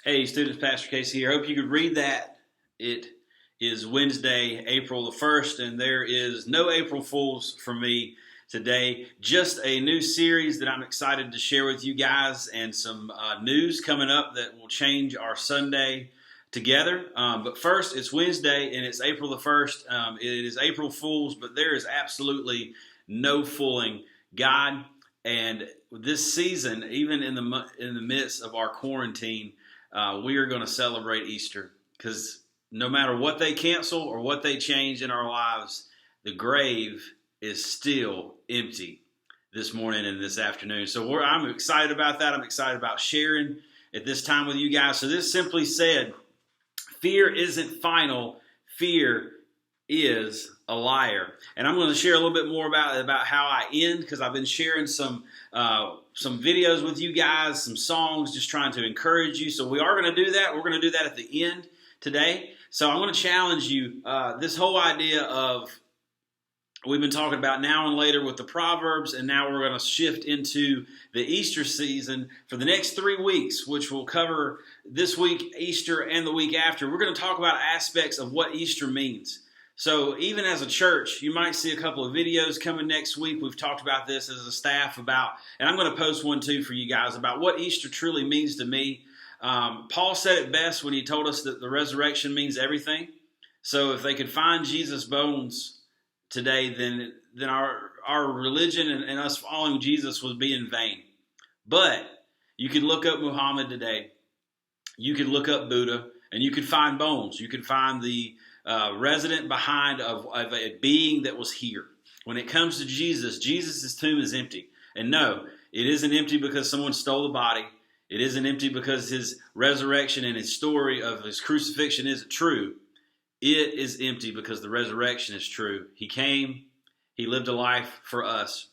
Hey, students, Pastor Casey here. I hope you could read that. It is Wednesday, April the 1st, and there is no April Fools for me today. Just a new series that I'm excited to share with you guys and some news coming up that will change our Sunday together. But first, it's Wednesday and it's April the 1st. It is April Fools, but there is absolutely no fooling God. And this season, even in the midst of our quarantine, we are going to celebrate Easter because no matter what they cancel or what they change in our lives, the grave is still empty this morning and this afternoon. So I'm excited about that. I'm excited about sharing at this time with you guys. So this simply said, fear isn't final. Fear is a liar. And I'm going to share a little bit more about how I end, because I've been sharing some videos with you guys, some songs, just trying to encourage you. So we are going to do that. We're going to do that at the end today. So I want to challenge you. This whole idea of, we've been talking about now and later with the Proverbs, and now we're going to shift into the Easter season for the next 3 weeks, which will cover this week, Easter, and the week after. We're going to talk about aspects of what Easter means. So even as a church, you might see a couple of videos coming next week. We've talked about this as a staff about, and I'm going to post one too for you guys, about what Easter truly means to me. Paul said it best when he told us that the resurrection means everything. So if they could find Jesus' bones today, then our religion and us following Jesus would be in vain. But you could look up Muhammad today. You could look up Buddha, and you could find bones. You could find the resident behind of a being that was here. When it comes to Jesus, Jesus' tomb is empty. And no, it isn't empty because someone stole the body. It isn't empty because his resurrection and his story of his crucifixion isn't true. It is empty because the resurrection is true. He came, he lived a life for us.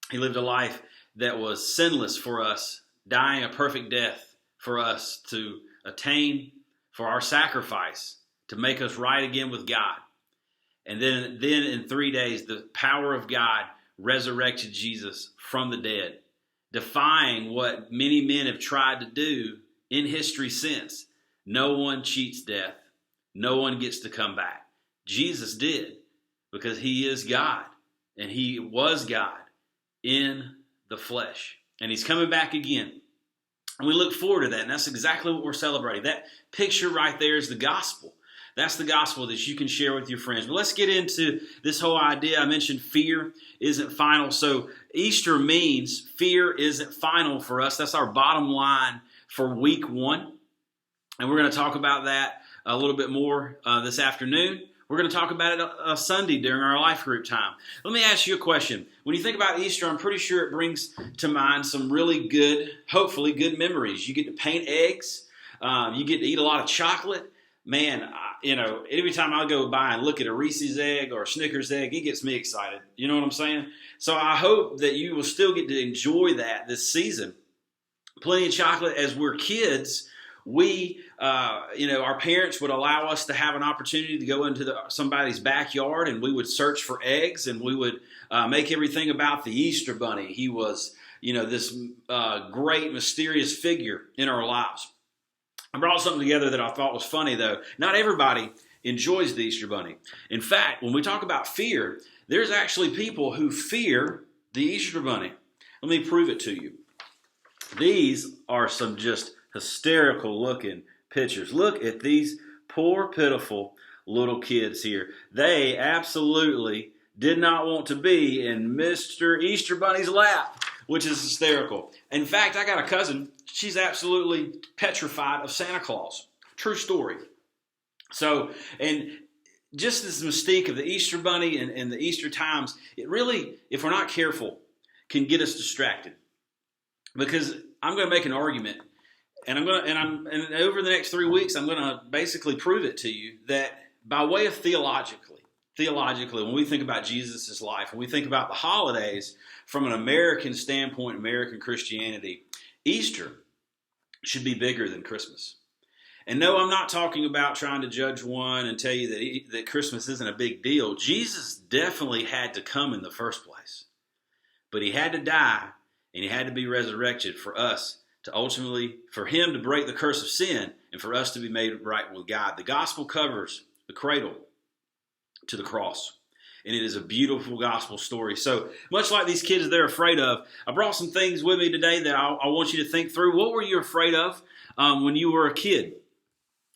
He lived a life that was sinless for us, dying a perfect death for us to attain for our sacrifice, to make us right again with God. And then in 3 days, the power of God resurrected Jesus from the dead, defying what many men have tried to do in history since. No one cheats death. No one gets to come back. Jesus did, because he is God, and he was God in the flesh. And he's coming back again. And we look forward to that, and that's exactly what we're celebrating. That picture right there is the gospel. That's the gospel that you can share with your friends. But let's get into this whole idea. I mentioned fear isn't final. So Easter means fear isn't final for us. That's our bottom line for week 1. And we're going to talk about that a little bit more this afternoon. We're going to talk about it Sunday during our life group time. Let me ask you a question. When you think about Easter, I'm pretty sure it brings to mind some really good, hopefully good memories. You get to paint eggs. You get to eat a lot of chocolate. Man, every time I go by and look at a Reese's egg or a Snickers egg, it gets me excited. You know what I'm saying? So I hope that you will still get to enjoy that this season. Plenty of chocolate. As we're kids, we, our parents would allow us to have an opportunity to go into somebody's backyard, and we would search for eggs, and we would make everything about the Easter Bunny. He was, this great mysterious figure in our lives. I brought something together that I thought was funny, though. Not everybody enjoys the Easter Bunny. In fact, when we talk about fear, there's actually people who fear the Easter Bunny. Let me prove it to you. These are some just hysterical looking pictures. Look at these poor, pitiful little kids here. They absolutely did not want to be in Mr. Easter Bunny's lap, which is hysterical. In fact, I got a cousin. She's absolutely petrified of Santa Claus. True story. So, and just this mystique of the Easter Bunny and the Easter times, it really, if we're not careful, can get us distracted. Because I'm going to make an argument, and over the next 3 weeks, I'm going to basically prove it to you that by way of theologically, when we think about Jesus' life, when we think about the holidays from an American standpoint, American Christianity, Easter should be bigger than Christmas. And no, I'm not talking about trying to judge one and tell you that Christmas isn't a big deal. Jesus definitely had to come in the first place. But he had to die, and he had to be resurrected for us to ultimately, for him to break the curse of sin and for us to be made right with God. The gospel covers the cradle to the cross. And it is a beautiful gospel story. So much like these kids they're afraid of, I brought some things with me today that I want you to think through. What were you afraid of when you were a kid?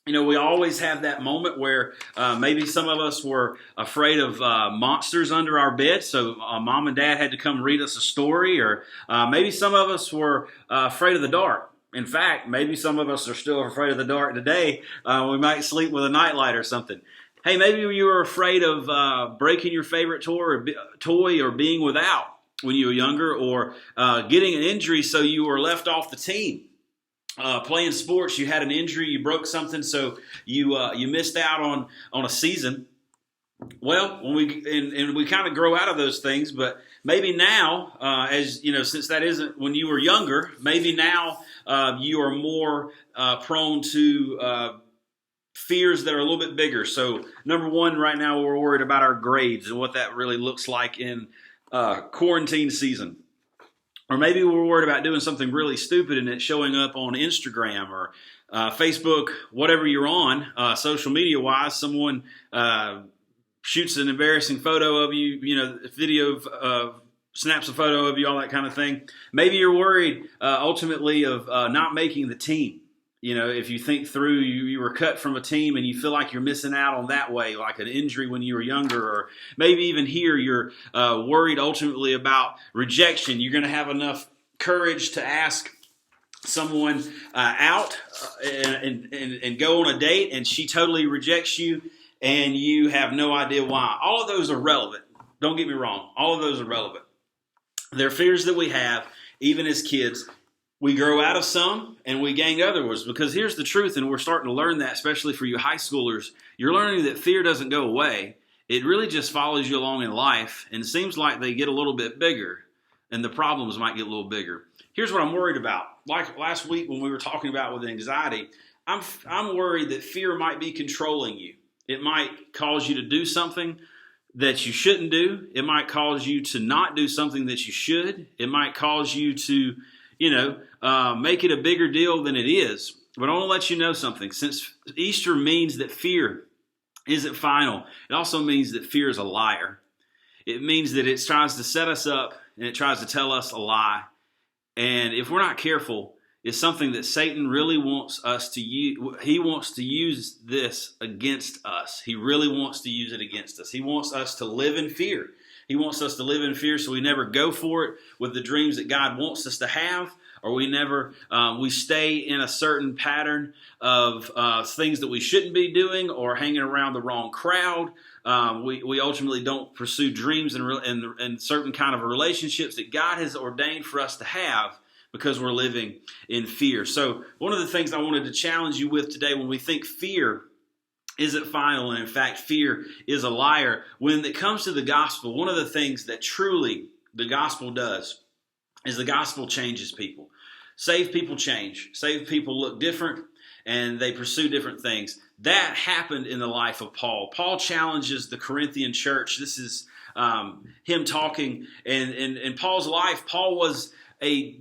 You know, we always have that moment where maybe some of us were afraid of monsters under our bed, so mom and dad had to come read us a story, or maybe some of us were afraid of the dark. In fact, maybe some of us are still afraid of the dark today. We might sleep with a nightlight or something. Hey, maybe you were afraid of breaking your favorite toy or being without when you were younger, or getting an injury so you were left off the team. Playing sports, you had an injury, you broke something, so you missed out on a season. Well, when we kind of grow out of those things, but maybe now, as you know, since that isn't when you were younger, maybe now you are more prone to fears that are a little bit bigger. So, number one, right now we're worried about our grades and what that really looks like in quarantine season. Or maybe we're worried about doing something really stupid and it showing up on Instagram or Facebook, whatever you're on, social media-wise. Someone shoots an embarrassing photo of you, you know, video snaps a photo of you, all that kind of thing. Maybe you're worried ultimately of not making the team. You know, if you think through, you were cut from a team and you feel like you're missing out on that way, like an injury when you were younger, or maybe even here you're worried ultimately about rejection. You're going to have enough courage to ask someone out and go on a date, and she totally rejects you, and you have no idea why. All of those are relevant. Don't get me wrong. All of those are relevant. They're fears that we have, even as kids. We grow out of some and we gain others, because here's the truth, and we're starting to learn that, especially for you high schoolers. You're learning that fear doesn't go away. It really just follows you along in life, and it seems like they get a little bit bigger, and the problems might get a little bigger. Here's what I'm worried about. Like last week when we were talking about with anxiety, I'm worried that fear might be controlling you. It might cause you to do something that you shouldn't do. It might cause you to not do something that you should. It might cause you to make it a bigger deal than it is. But I want to let you know something. Since Easter means that fear isn't final, it also means that fear is a liar. It means that it tries to set us up and it tries to tell us a lie. And if we're not careful, it's something that Satan really wants us to use. He wants to use this against us. He really wants to use it against us. He wants us to live in fear. He wants us to live in fear so we never go for it with the dreams that God wants us to have, or we stay in a certain pattern of things that we shouldn't be doing, or hanging around the wrong crowd. We ultimately don't pursue dreams and certain kind of relationships that God has ordained for us to have, because we're living in fear. So one of the things I wanted to challenge you with today, when we think fear isn't final, and in fact fear is a liar, when it comes to the gospel, one of the things that truly the gospel does is the gospel changes people. Saved people change. Saved people look different, and they pursue different things. That happened in the life of Paul. Paul challenges the Corinthian church. This is him talking. And in Paul's life, Paul was a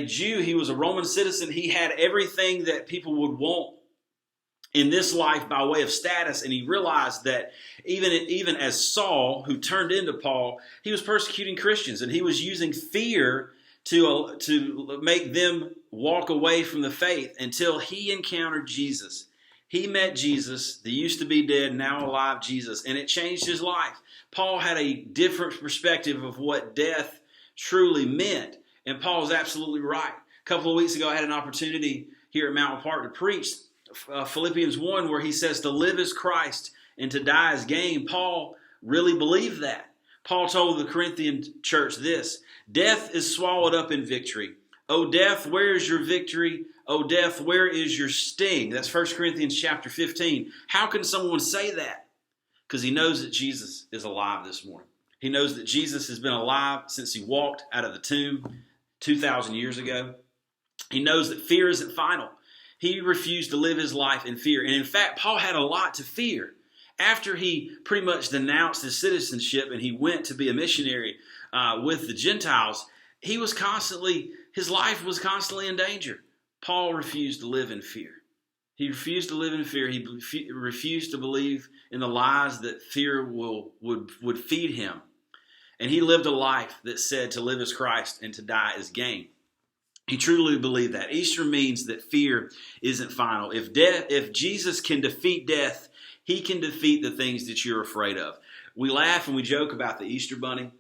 Jew. He was a Roman citizen. He had everything that people would want in this life by way of status, and he realized that even as Saul, who turned into Paul, he was persecuting Christians, and he was using fear to make them walk away from the faith until he encountered Jesus. He met Jesus, the used to be dead, now alive Jesus, and it changed his life. Paul had a different perspective of what death truly meant, and Paul is absolutely right. A couple of weeks ago, I had an opportunity here at Mountain Park to preach Philippians 1, where he says to live as Christ and to die as gain. Paul really believed that. Paul told the Corinthian church this: death is swallowed up in victory. O death, where is your victory? O death, where is your sting? That's 1 Corinthians chapter 15. How can someone say that? Because he knows that Jesus is alive this morning. He knows that Jesus has been alive since he walked out of the tomb 2,000 years ago. He knows that fear isn't final. He refused to live his life in fear. And in fact, Paul had a lot to fear. After he pretty much denounced his citizenship and he went to be a missionary with the Gentiles, his life was constantly in danger. Paul refused to live in fear. He refused to live in fear. He refused to believe in the lies that fear would feed him. And he lived a life that said to live as Christ and to die as gain. He truly believed that. Easter means that fear isn't final. If Jesus can defeat death, he can defeat the things that you're afraid of. We laugh and we joke about the Easter bunny,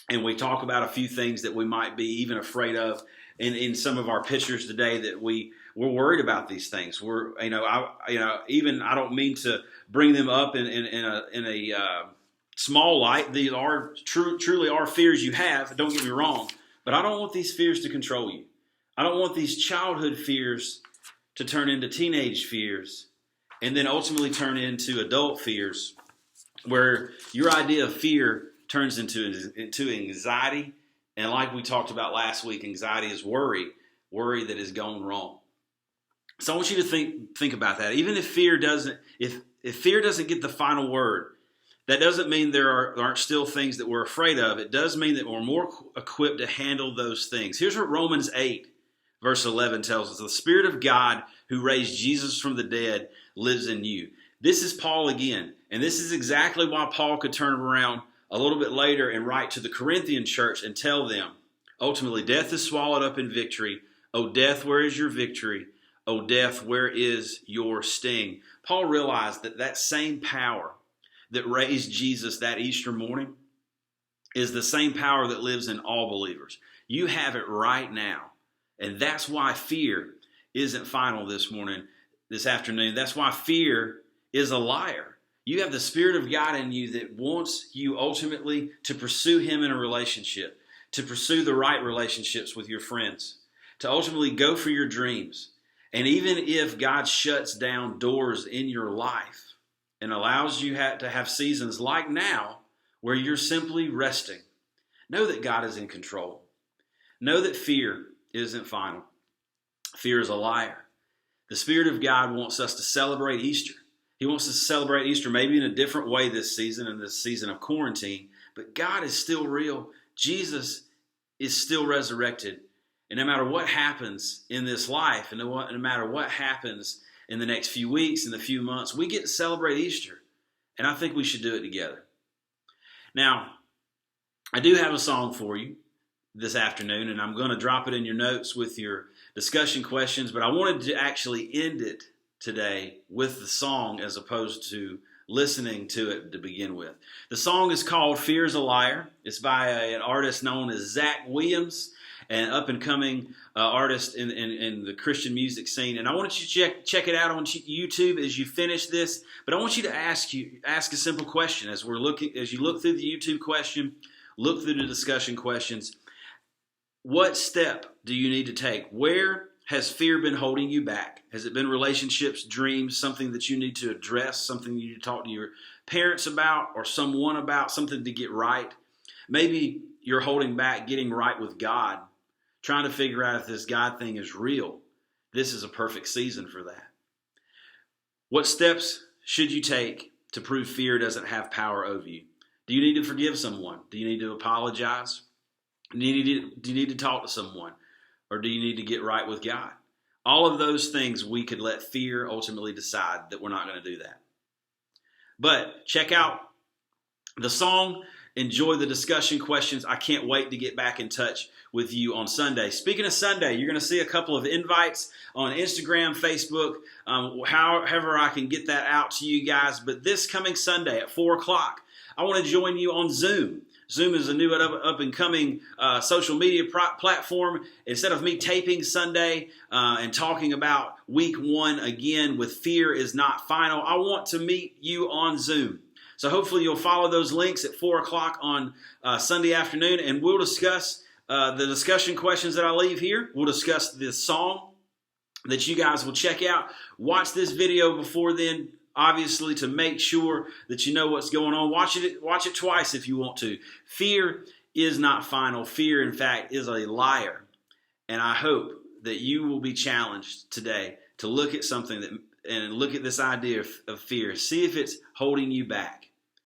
and we talk about a few things that we might be even afraid of in some of our pictures today, that we're worried about these things. I don't mean to bring them up in a small light. These are truly are fears you have. Don't get me wrong, but I don't want these fears to control you. I don't want these childhood fears to turn into teenage fears, and then ultimately turn into adult fears, where your idea of fear turns into anxiety. And like we talked about last week, anxiety is worry that has gone wrong. So I want you to think about that. Even if fear doesn't get the final word, that doesn't mean there aren't still things that we're afraid of. It does mean that we're more equipped to handle those things. Here's what Romans 8, verse 11 tells us. The Spirit of God who raised Jesus from the dead lives in you. This is Paul again. And this is exactly why Paul could turn around a little bit later and write to the Corinthian church and tell them, ultimately, death is swallowed up in victory. O death, where is your victory? O death, where is your sting? Paul realized that same power that raised Jesus that Easter morning is the same power that lives in all believers. You have it right now. And that's why fear isn't final this afternoon. That's why fear is a liar. You have the Spirit of God in you that wants you ultimately to pursue Him in a relationship, to pursue the right relationships with your friends, to ultimately go for your dreams. And even if God shuts down doors in your life and allows you to have seasons like now where you're simply resting, know that God is in control. Know that fear isn't final. Fear is a liar. The Spirit of God wants us to celebrate Easter. He wants us to celebrate Easter maybe in a different way this season, in this season of quarantine. But God is still real. Jesus is still resurrected. And no matter what happens in this life, and no matter what happens in the next few weeks, in the few months, we get to celebrate Easter. And I think we should do it together. Now, I do have a song for you this afternoon, and I'm going to drop it in your notes with your discussion questions, but I wanted to actually end it today with the song as opposed to listening to it to begin with. The song is called Fear is a Liar. It's by an artist known as Zach Williams, an up-and-coming artist in the Christian music scene. And I want you to check it out on YouTube as you finish this. But I want you to ask a simple question as you look through the YouTube question, look through the discussion questions. What step do you need to take? Where has fear been holding you back? Has it been relationships, dreams, something that you need to address, something you need to talk to your parents about or someone about, something to get right? Maybe you're holding back getting right with God, trying to figure out if this God thing is real. This is a perfect season for that. What steps should you take to prove fear doesn't have power over you? Do you need to forgive someone? Do you need to apologize? Do you need to talk to someone? Or do you need to get right with God? All of those things we could let fear ultimately decide that we're not going to do that. But check out the song. Enjoy the discussion questions. I can't wait to get back in touch with you on Sunday. Speaking of Sunday, you're going to see a couple of invites on Instagram, Facebook, however I can get that out to you guys. But this coming Sunday at 4 o'clock, I want to join you on Zoom. Zoom is a new up-and-coming social media platform. Instead of me taping Sunday and talking about week 1 again with Fear is Not Final, I want to meet you on Zoom. So hopefully you'll follow those links at 4 o'clock on Sunday afternoon, and we'll discuss the discussion questions that I leave here. We'll discuss this song that you guys will check out. Watch this video before then, obviously, to make sure that you know what's going on. Watch it twice if you want to. Fear is not final. Fear, in fact, is a liar. And I hope that you will be challenged today to look at something and look at this idea of fear. See if it's holding you back.